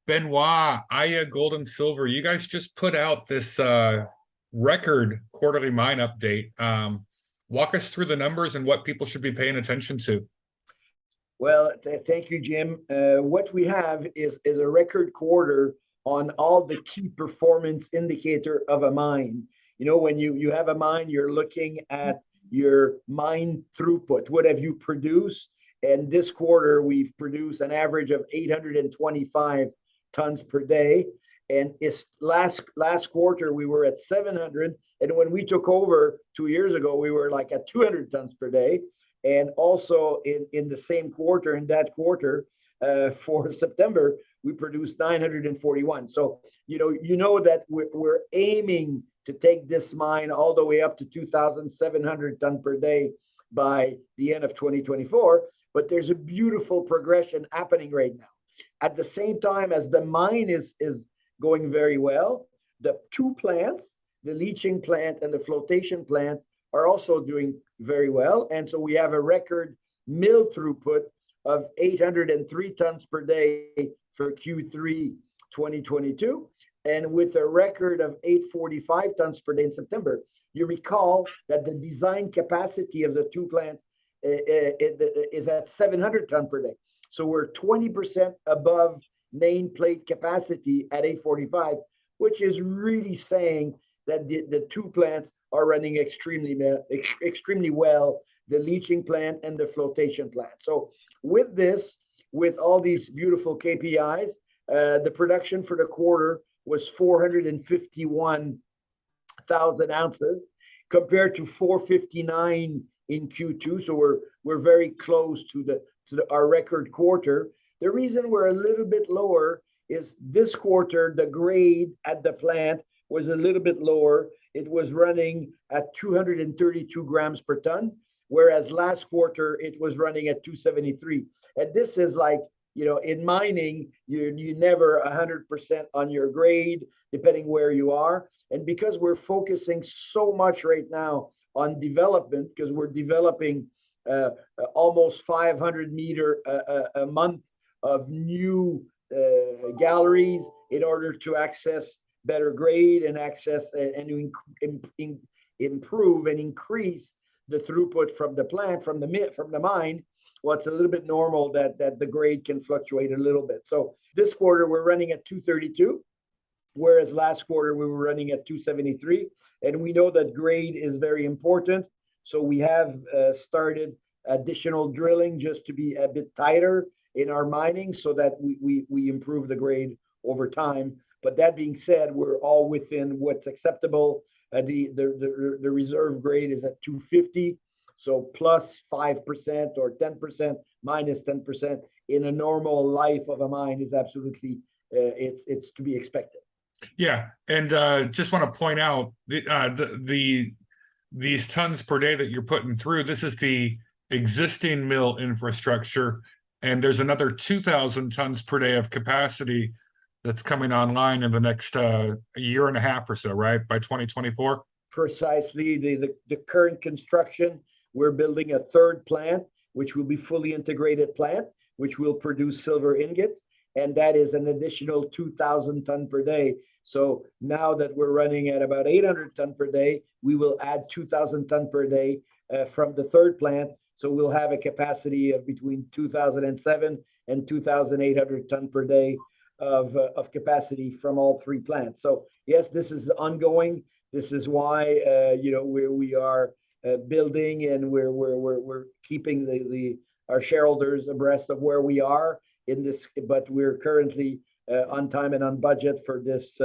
Benoit, Aya Gold and Silver, you guys just put out this record quarterly mine update. Walk us through the numbers and what people should be paying attention to. Well, thank you, Jim. What we have is a record quarter on all the key performance indicator of a mine. You know, when you have a mine, you're looking at your mine throughput. What have you produced? And this quarter, we've produced an average of 825 tons per day. And it's last quarter, we were at 700. And when we took over 2 years ago, we were like at 200 tons per day. And also in the same quarter, in that quarter, for September, we produced 941. So, you know that we're aiming to take this mine all the way up to 2,700 ton per day by the end of 2024. But there's a beautiful progression happening right now. At the same time as the mine is going very well, the two plants, the leaching plant and the flotation plant, are also doing very well. And so we have a record mill throughput of 803 tons per day for Q3 2022, and with a record of 845 tons per day in September. You recall that the design capacity of the two plants is at 700 tons per day. So we're 20% above nameplate capacity at 845, which is really saying that the two plants are running extremely well, the leaching plant and the flotation plant. So with this, with all these beautiful KPIs, the production for the quarter was 451,000 ounces compared to 459 in Q2. So we're very close to our record quarter. The reason we're a little bit lower is this quarter, the grade at the plant was a little bit lower. It was running at 232 grams per ton, whereas last quarter it was running at 273. And this is like, in mining, you never 100% on your grade, depending where you are. And because we're focusing so much right now on development, because we're developing almost 500 meter a month of new galleries in order to access better grade and access and improve and increase the throughput from the plant, from the mine. Well, it's a little bit normal that the grade can fluctuate a little bit. So this quarter we're running at 232, whereas last quarter we were running at 273. And we know that grade is very important. So we have started additional drilling just to be a bit tighter in our mining so that we improve the grade over time. But that being said, we're all within what's acceptable. The reserve grade is at 250. So plus 5% or 10%, minus 10% in a normal life of a mine is absolutely, it's to be expected. Yeah, and just want to point out these tons per day that you're putting through. This is the existing mill infrastructure, and there's another 2,000 tons per day of capacity that's coming online in the next year and a half or so, right? By 2024? Precisely. The current construction, we're building a third plant, which will be fully integrated plant, which will produce silver ingots. And that is an additional 2,000 ton per day. So now that we're running at about 800 ton per day, we will add 2,000 ton per day from the third plant. So we'll have a capacity of between 2,007 and 2,800 ton per day of capacity from all three plants. So yes, this is ongoing. This is why we are building, and we're keeping our shareholders abreast of where we are in this. But we're currently on time and on budget for this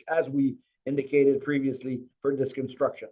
as we indicated previously for this construction.